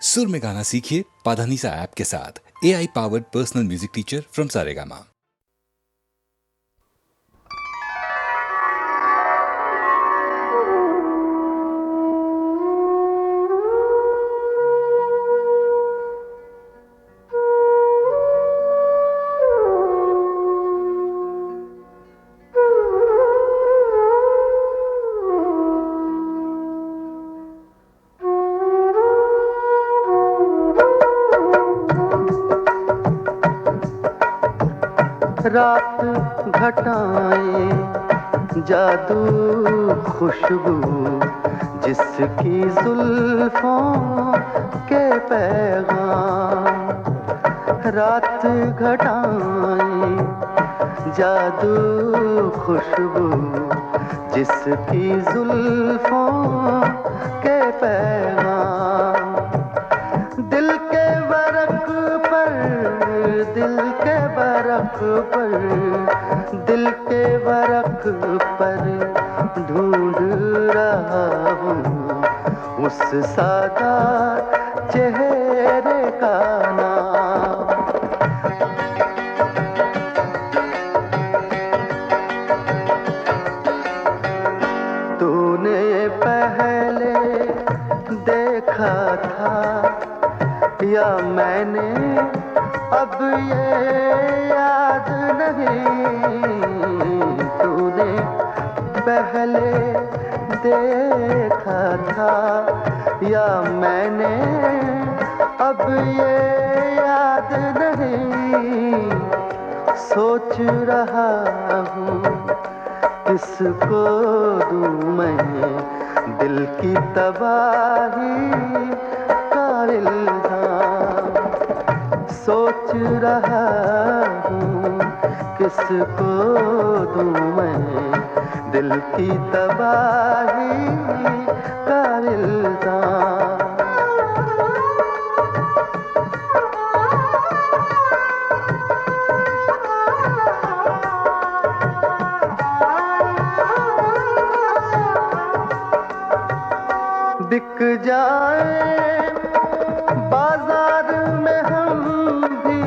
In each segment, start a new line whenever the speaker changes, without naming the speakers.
सुर में गाना सीखिए पाधानीसा ऐप के साथ। AI powered personal music teacher from Saregama.
रात घटाएं जादू खुशबू जिसकी जुल्फों के पैगाम। रात घटाएं जादू खुशबू जिसकी जुल्फों के पैगाम। दिल के बरक पर दिल के बरक पर दिल के बरक पर ढूंढ रहा हूँ उस सादा चेहरे का नाम। तूने पहले देखा था या मैंने अब ये याद नहीं। तूने पहले देखा था या मैंने अब ये याद नहीं। सोच रहा हूँ किसको दूँ मैं दिल की तबाही का इल्हाम। सोच रहा हूँ किसको दूँ मैं दिल की तबाही का इल्हाम। बिक जाए बाजार में हम भी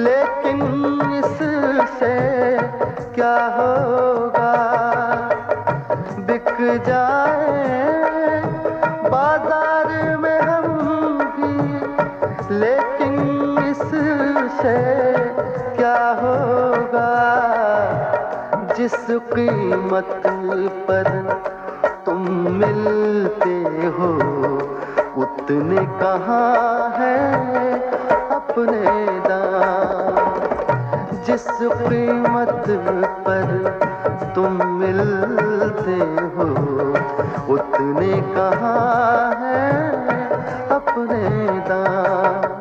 लेकिन इससे क्या होगा। बिक जाए बाजार में हम भी लेकिन इससे क्या होगा। जिस कीमत पर तुम मिलते हो उतने कहाँ है अपने दाम। जिस कीमत पर तुम मिलते हो उतने कहाँ है अपने दाम।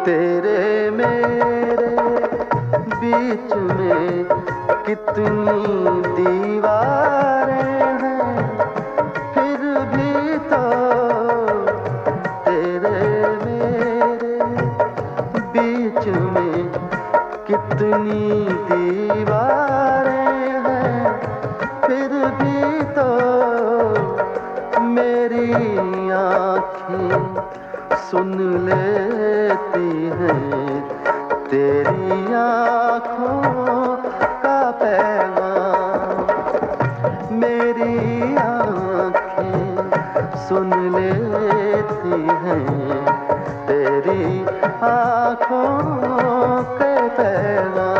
तेरे मेरे बीच में कितनी दीवारें हैं फिर भी तो तेरे मेरे बीच में कितनी दीवारें हैं फिर भी तो मेरी आँखें सुन लेती हैं तेरी आँखों का पैगाम। मेरी आँखें सुन लेती हैं तेरी आँखों के पैगाम।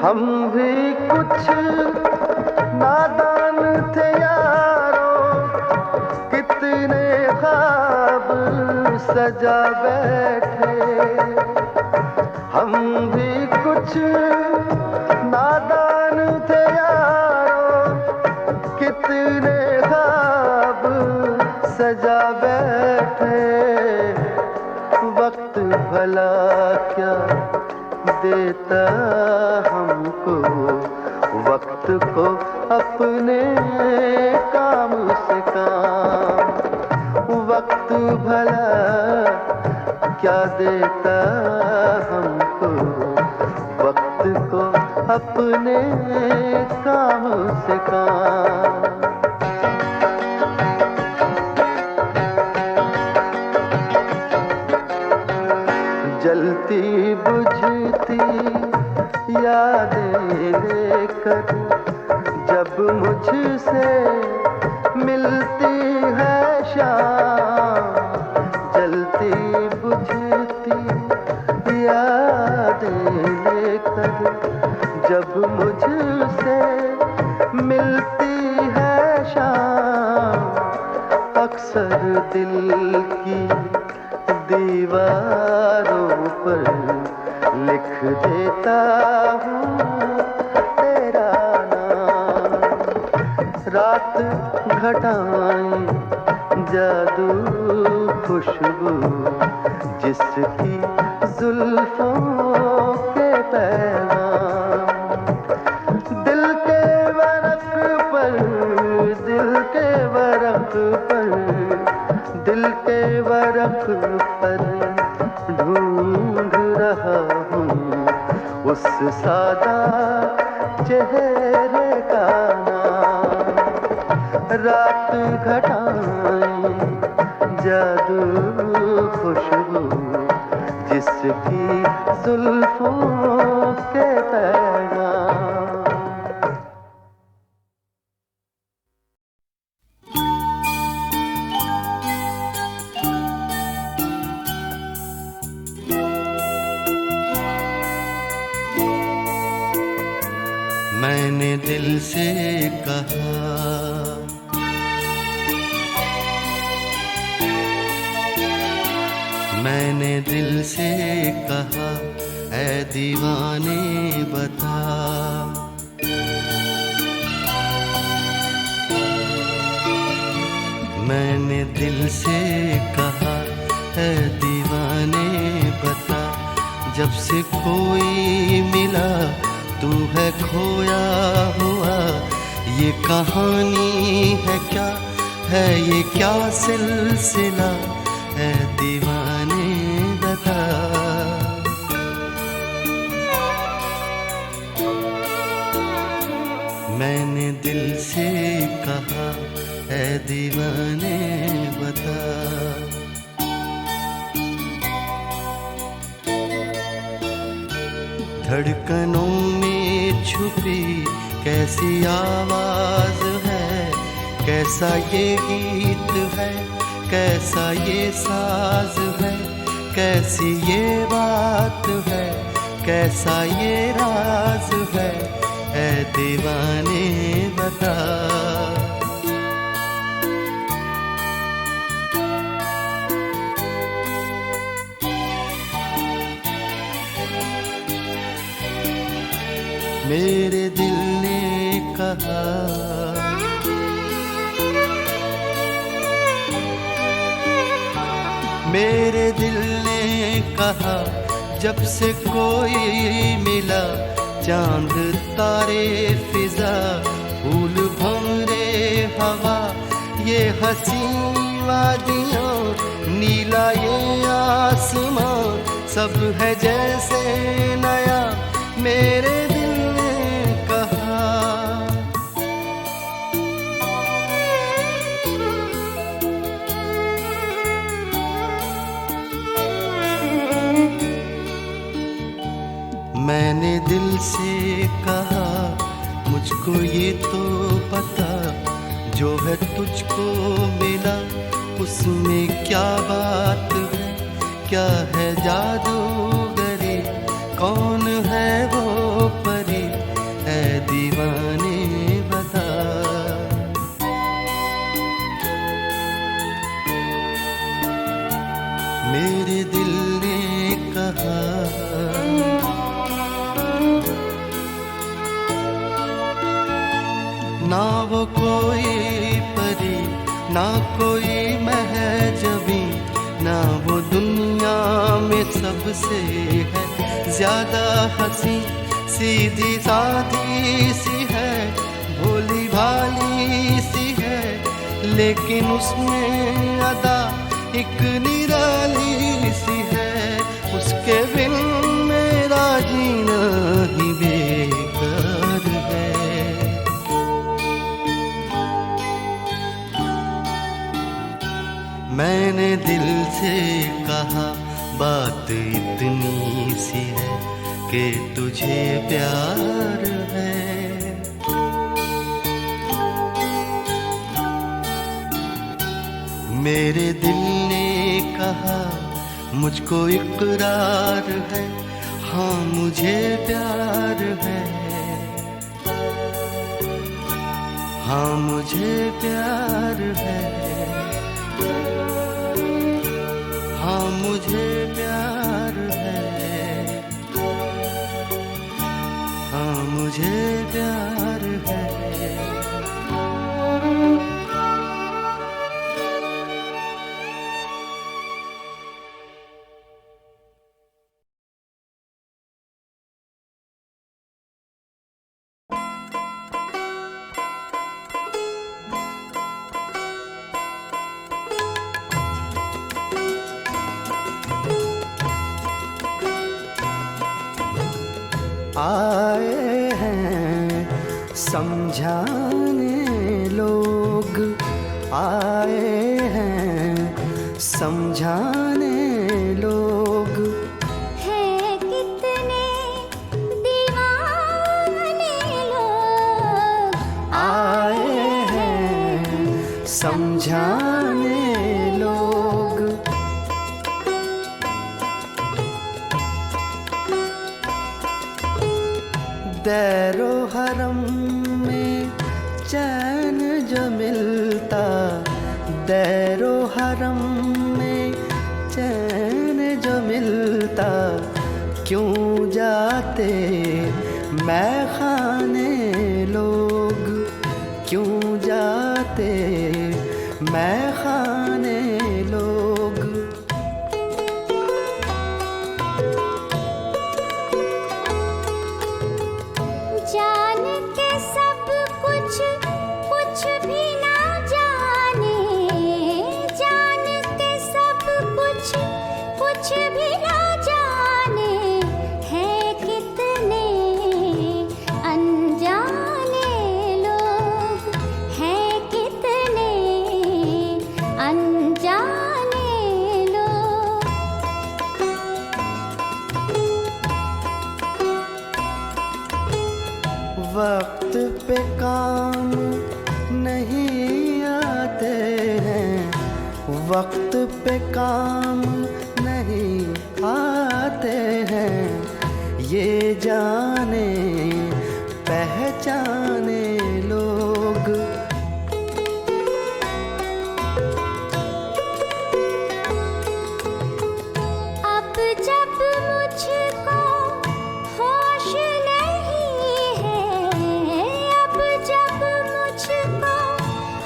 हम भी कुछ नादान थे यारों कितने ख्वाब सजा बैठे। हम भी कुछ नादान थे यारों कितने ख्वाब सजा बैठे। वक्त भला क्या देता हमको वक्त को अपने काम से काम। वक्त भला क्या देता हमको वक्त को अपने काम से काम। जलती बुझती यादें लेकर जब मुझसे मिलती है शाम। जलती बुझती यादें लेकर जब मुझसे मिलती है शाम। अक्सर दिल की दीवारों पर लिख देता हूँ तेरा नाम। रात घटाएं जादू खुशबू जिसकी जुल्फों के पैगाम। दिल के वरक पर दिल के वरक पर दिल के वरक पर ढूंढ रहा हूँ उस सादा चेहरे का नाम। रात घटाएं जादू खुशबू जिसकी जुल्फों के पैगाम।
मैंने दिल से कहा मैंने दिल से कहा ऐ दीवाने बता। मैंने दिल से कहा ऐ दीवाने बता। जब से कोई मिला तू है खोया हुआ। ये कहानी है क्या है ये क्या सिलसिला है दीवाने बता। मैंने दिल से कहा है दीवाने बता। धड़कनों में छुपी कैसी आवाज है। कैसा ये गीत है कैसा ये साज है। कैसी ये बात है कैसा ये राज है ऐ दीवाने बता। मेरे दिल ने कहा मेरे दिल ने कहा जब से कोई मिला। चांद तारे फिजा फूल भंवरे हवा। ये हसी वादियाँ नीला ये आसमां सब है जैसे नया। मेरे दिल ने कहा मैंने दिल से कहा मुझको ये तो पता जो है तुझको मिला उसमें क्या बात है। क्या है जादूगरी कौन है वो परी ऐ दीवाने बता। मेरे दिल ने कहा ना वो कोई परी ना कोई महजबी। ना वो दुनिया में सबसे है ज्यादा हंसी सीधी सादी सी है, भोली भाली सी है, लेकिन उसमें अदा एक निराली सी है। उसके बिन मेरा जीना ही बेकार है। मैंने दिल से कहा बात इतनी सी है कि तुझे प्यार है। मेरे दिल ने कहा मुझको इकरार है, हाँ मुझे प्यार है, हाँ मुझे प्यार है, हाँ मुझे प्यार है, हाँ मुझे प्यार है।
आए हैं समझाने लोग, आए हैं समझाने लोग।
हैं कितने दीवाने लोग,
आए हैं समझाने लोग। दैरो हरम में चैन जो मिलता, दैरो हरम में चैन जो मिलता, क्यों जाते मैखाने लोग, क्यों जाते मैखाने लोग।
जान के सब कुछ कुछ भी ना जाने, जान के सब कुछ कुछ भी ना जाने, हैं कितने अनजाने लोग, हैं कितने अनजाने लोग।
वक्त पे काम नहीं आते हैं, वक्त पे काम नहीं आते हैं, ये जाने पहचाने लोग।
अब जब मुझको होश नहीं है, अब जब मुझको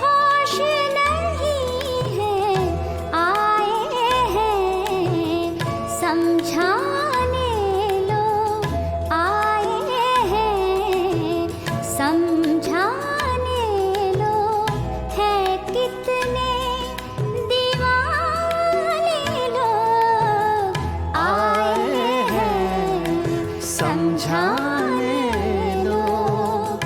होश नहीं है, आए हैं समझाने लोग, आए हैं समझाने लोग। हैं कितने दीवाने लोग, आए हैं
समझाने लोग।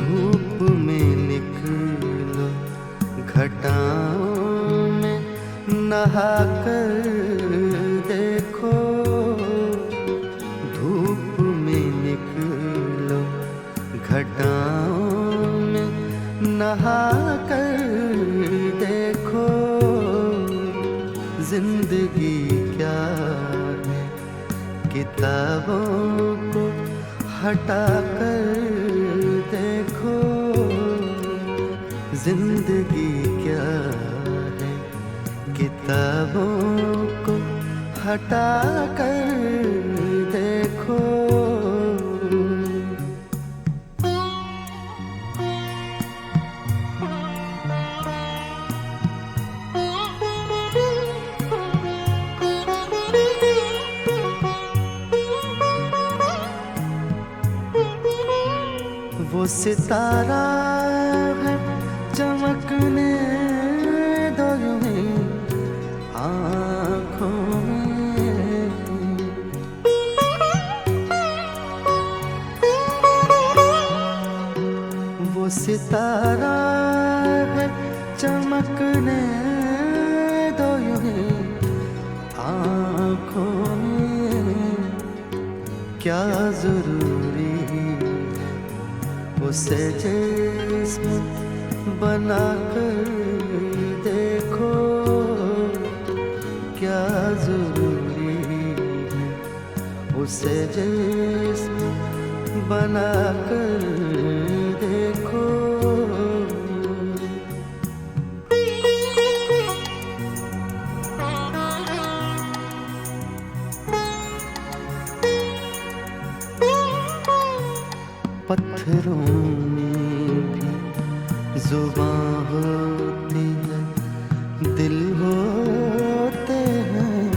धूप में निकलो, घटाओं में नहा कर देखो, धूप में निकलो, घटाओं में नहा कर देखो। जिंदगी क्या है किताबों को हटा कर देखो।
जिंदगी क्या है किताबों को हटा कर देखो। वो सितारा है चमकने दो यूं ही आँखों में। वो सितारा है चमकने दो यूं ही आँखों में। क्या जरूरी उसे जिस्म बना कर देखो। क्या जरूरी है उसे जिस्म बना कर देखो। पत्थरों में भी जुबां होती है, दिल होते हैं।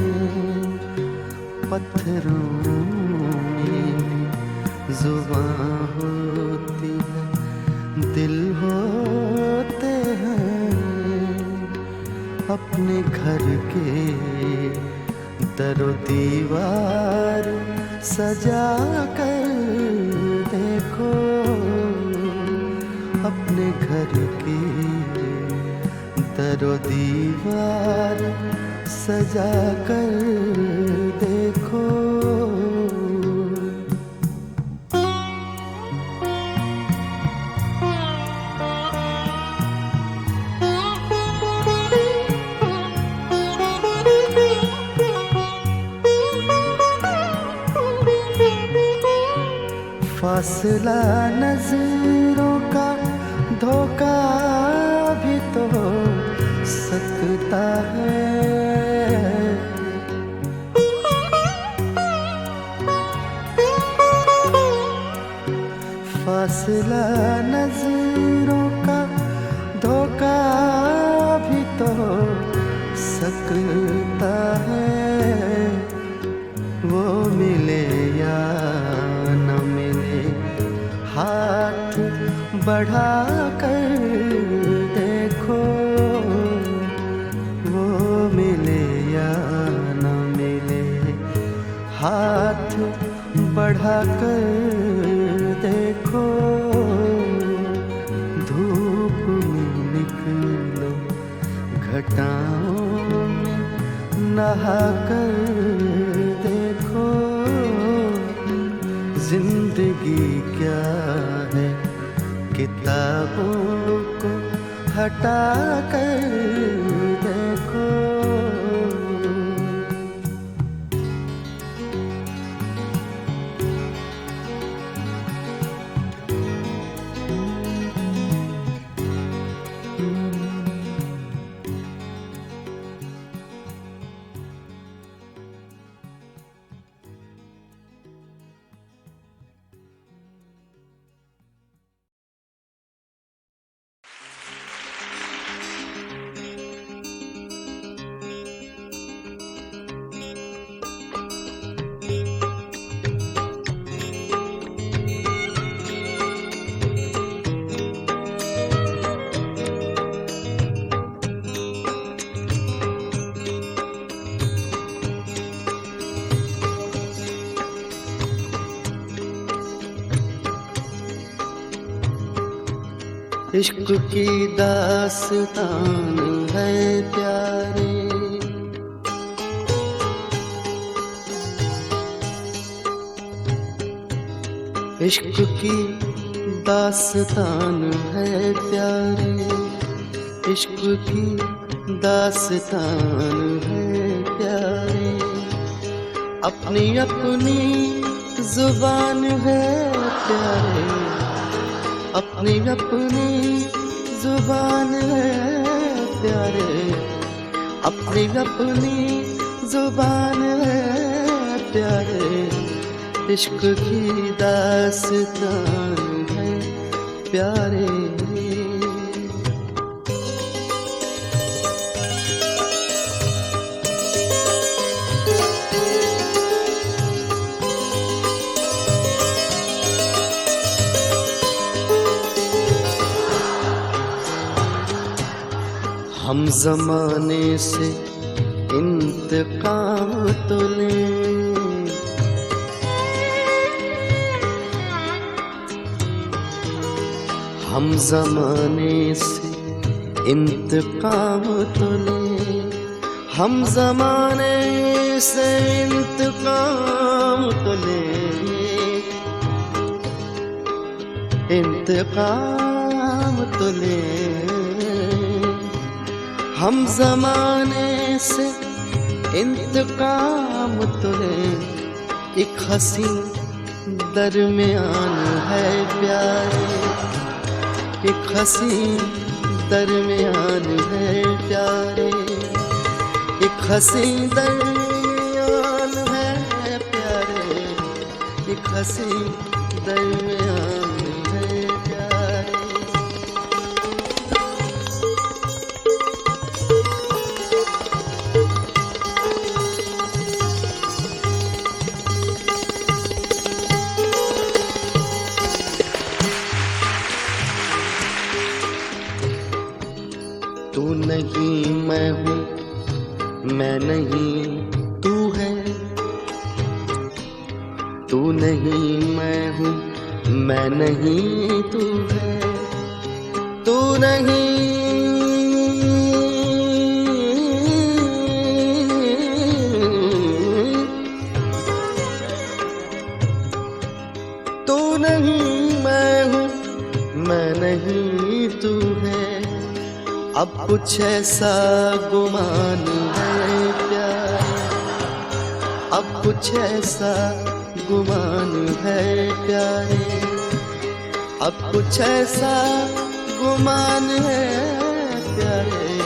पत्थरों में भी जुबां होती है, दिल होते हैं। अपने घर के दरो दीवार सजा कर देखो। अपने घर की दरो दीवार सजा कर देखो। फासला नजरों का धोखा भी तो हो सकता है। फासला नजरों का धोखा भी तो हो सकता है। वो मिले या न मिले हाथ बढ़ा कर देखो। वो मिले या न मिले हाथ बढ़ा कर देखो। धूप में निकलो घटाओं में नहा कर देखो। जिंदगी क्या है किताबों को हटा कर देखो। इश्क की दास्तान है प्यारे, इश्क की दास्तान है प्यारे, इश्क की दास्तान है प्यारे। अपनी अपनी जुबान है प्यारे, अपनी अपनी जुबान है प्यारे, अपनी अपनी जुबान है प्यारे, इश्क की दास्तान है प्यारे। हम जमाने से इंतकाम तो लें, हम जमाने से इंतकाम तो लें, हम जमाने से इंतकाम तो लें, इंतकाम तो लें। हम जमाने से इंतकाम तो लें, एक हंसी दरमियान है प्यारे, एक हंसी दरमियान है प्यारे, एक हंसी दरमियान है प्यारे, एक हंसी दरमियान है प्यारे। तू नहीं मैं हूँ, मैं नहीं तू है, तू नहीं मैं हूँ, मैं नहीं तू है, तू नहीं तू नहीं मैं हूँ, मैं नहीं तू है, अब कुछ ऐसा गुमान है प्यारे, अब कुछ ऐसा गुमान है प्यारे, अब कुछ ऐसा गुमान है प्यारे,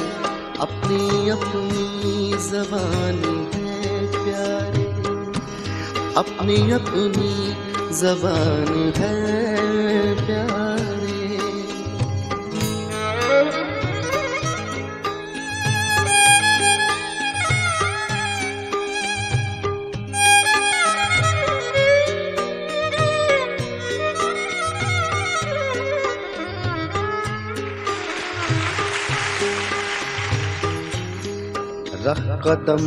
अपनी अपनी ज़बान है प्यारे, अपनी अपनी ज़बान है प्यारे। रख कदम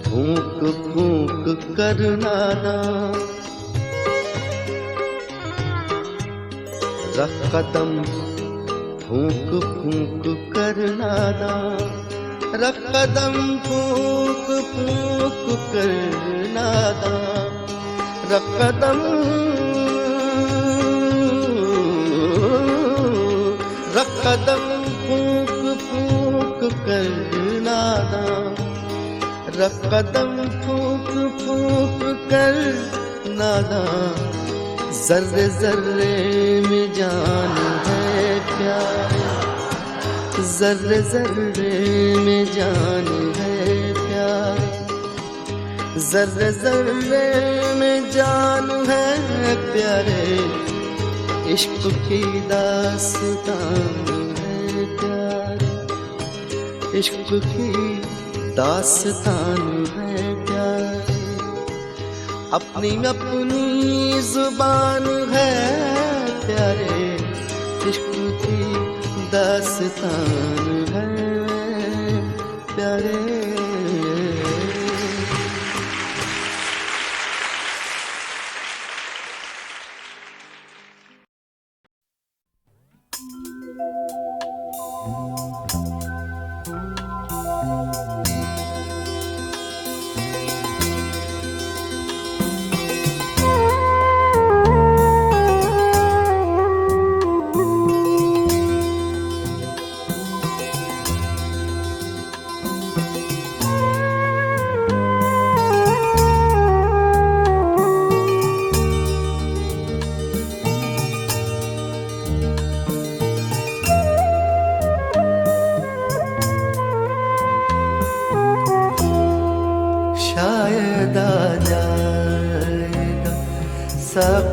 फूंक फूंक कर नादा, रख कदम फूंक फूंक कर नादा, रख कदम फूंक फूंक कर नादा, रख कदम रख कदम फूंक फूंक कर नादा, रख कदम फूंक फूंक कर नादा, जर्रे जर्रे में जान है प्यारे, जर्रे जर्रे में जान है प्यारे, जर्रे जर्रे में जान है प्यारे, इश्क की दास्तान है प्यारे, इश्क की दास्तान है प्यारे, अपनी अपनी जुबान है प्यारे, इश्क की दास्तान है प्यारे।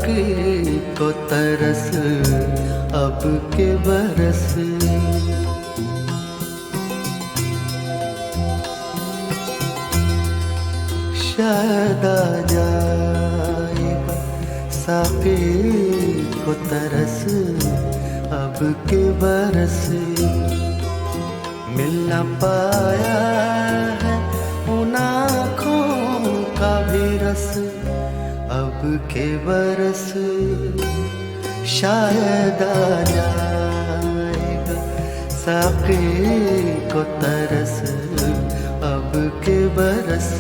साकी को तरस अब के बरस। शायद आ जाएगा साकी को तरस अब के बरस। मिल न पाया है उन आँखों का भी रस अब के बरस। शायद आ जाएगा साकी को तरस अब के बरस।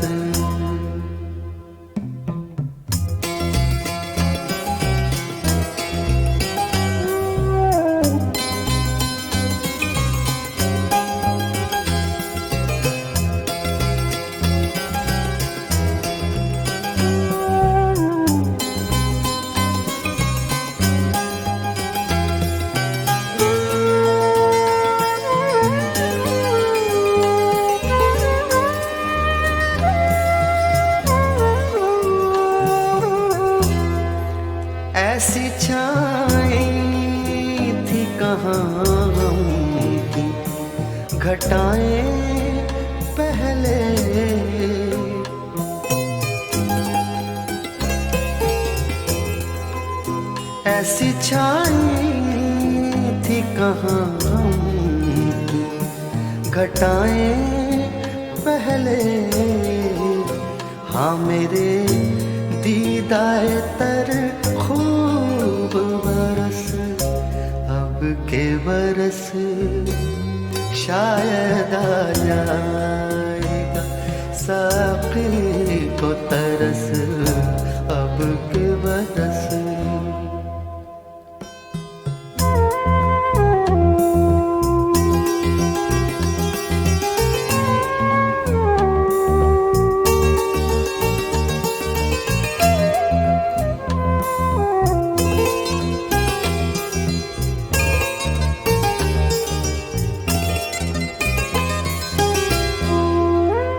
ऐसी छाई थी कहाँ की घटाएं पहले। ऐसी छाई थी कहाँ की घटाएं पहले। हाँ मेरे दीदाए तर खूब बरस अब के बरस। शायद आ जाएगा साकी को तरस अब के बरस।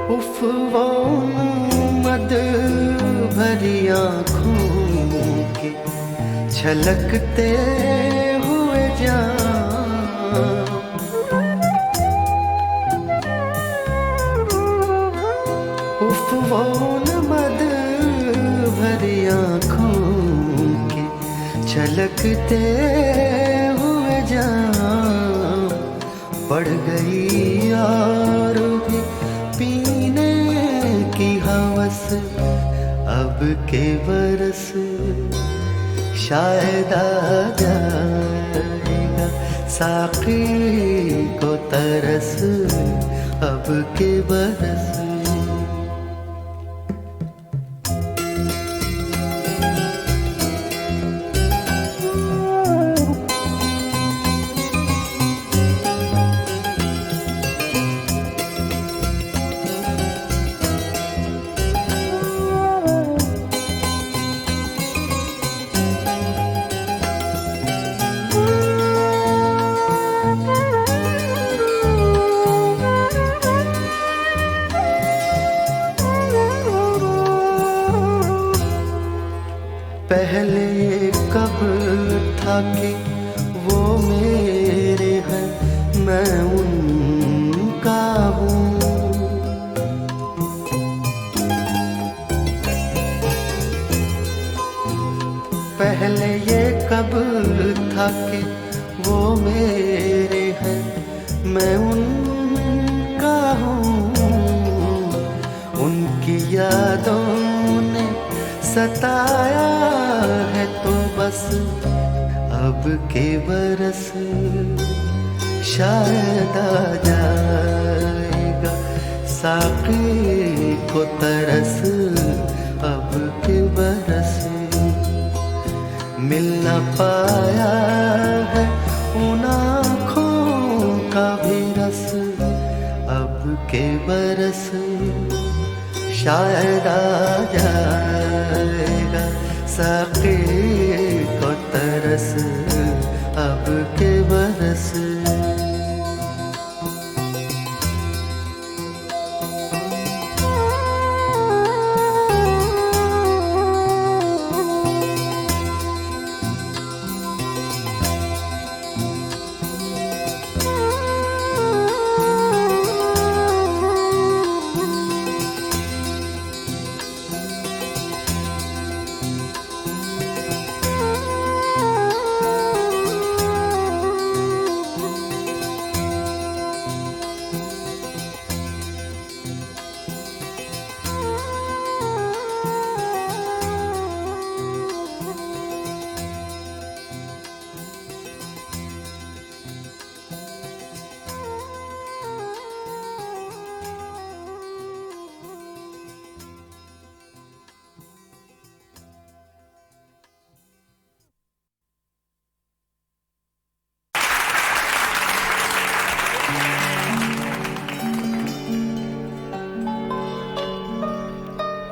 उफ वो मद भरी आँखों के छलकते हुए जान। उफ वो मद भरी आँखों के छलकते हुए जान। बढ़ गई और भी पीने की हवस अब के बरस। शायद आ जाएगा साकी को तरस अब के बरस। पहले कब था कि वो मेरे हैं मैं उनका हूँ। पहले ये कब था कि वो मेरे हैं मैं उनका हूँ। उनकी यादों ने सताया है तो बस अब के बरस। शायद आ जाएगा साकी को तरस अब के बरस। मिल न पाया है उन आँखों का भी रस अब के बरस। शायद आ जाएगा साकी को तरस अब के बरस।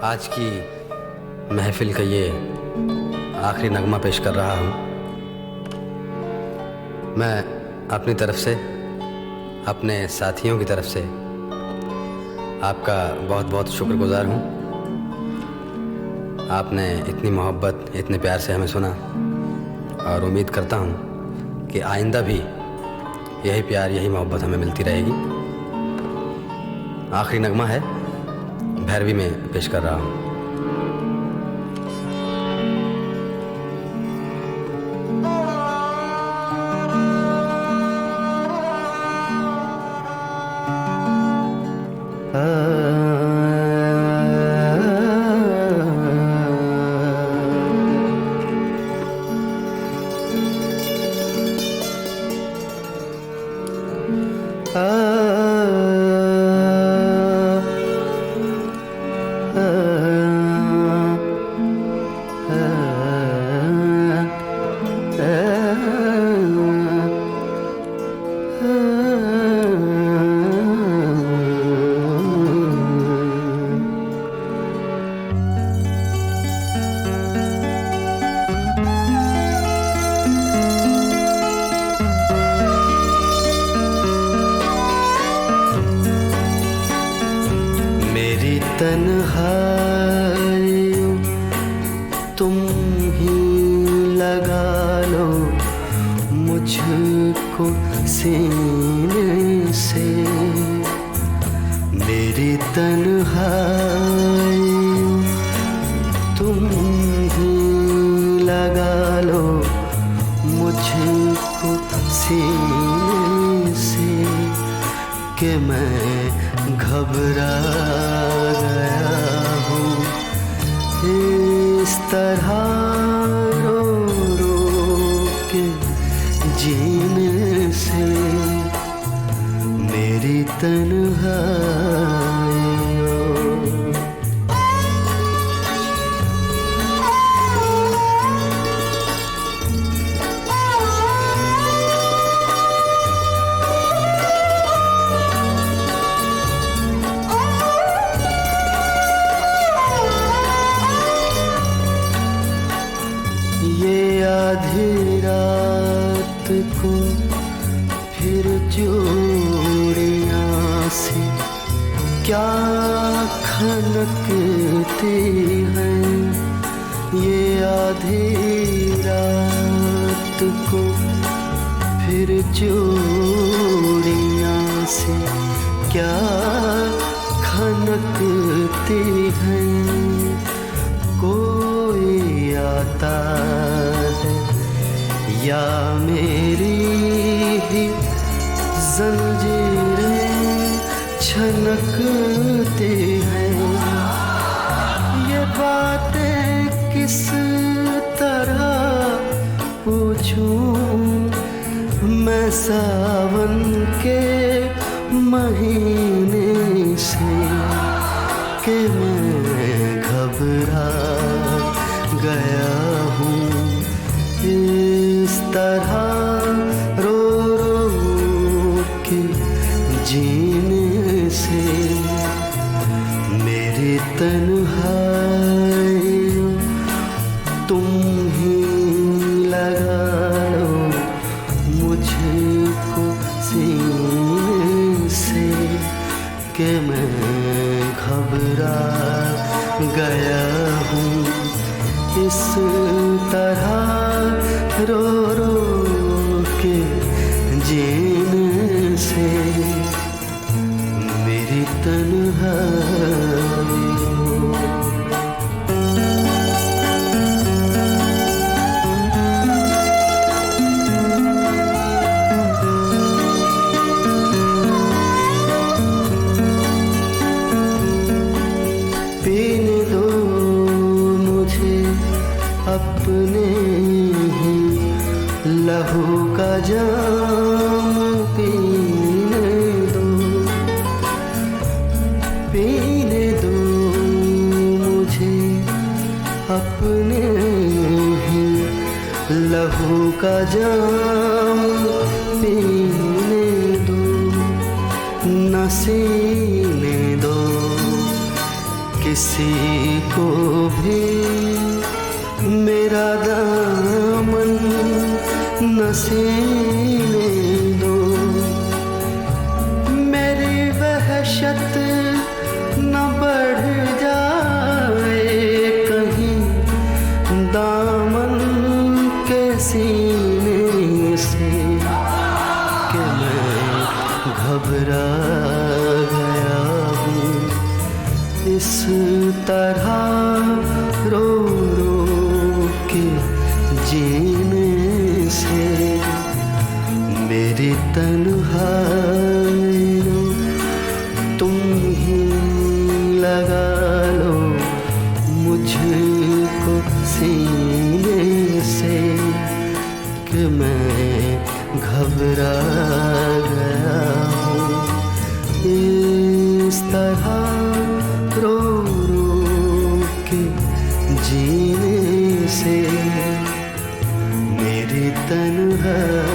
आज की महफिल का ये आखिरी नगमा पेश कर रहा हूँ। मैं अपनी तरफ से, अपने साथियों की तरफ से आपका बहुत बहुत शुक्रगुजार हूँ। आपने इतनी मोहब्बत, इतने प्यार से हमें सुना और उम्मीद करता हूँ कि आइंदा भी यही प्यार, यही मोहब्बत हमें मिलती रहेगी। आखिरी नगमा है, भैरवी में पेश कर रहा हूँ।
तन्हाइयों तुम ही लगा लो मुझको सीने से। मेरी तन्हाइयों तुम ही लगा लो मुझको सीने से कि मैं घबरा गया हूँ इस तरह रो रो के जीने से। मेरी तन्हाइयों आधी रात को फिर चूड़ियाँ से क्या खनकती हैं। ये आधी रात को फिर चूड़ियाँ से क्या खनकती हैं। कोई आता है या मेरी ही जंजीरें छनकती हैं। ये बातें किस तरह पूछूं मैं सावन के महीने से कि मैं घबरा गया हूँ इस तरह रो रो के जीने से। मेरी तन्हाइयों तुम ही लगा लो मुझको सीने से कि मैं घबरा गया हूँ इस तरह रो रो के जीने से। मेरी तन्हाइयों पीने दो मुझे अपने ही लहू का जाम पीने दो। पीने दो मुझे अपने ही लहू का जाम पीने दो। न सीने दो कि किसी को भी मेरा दामन न सीने दो, मेरी वहशत न बढ़ जाए कहीं दामन के सीने से, कि मैं घबरा गया हूँ इस तरह रो रो के जीने से। मेरी तन्हाइयों तुम ही लगा लो मुझको सीने से, कि मैं घबरा गया हूँ इस तरह रो रो के जीने से। मेरी तन्हाई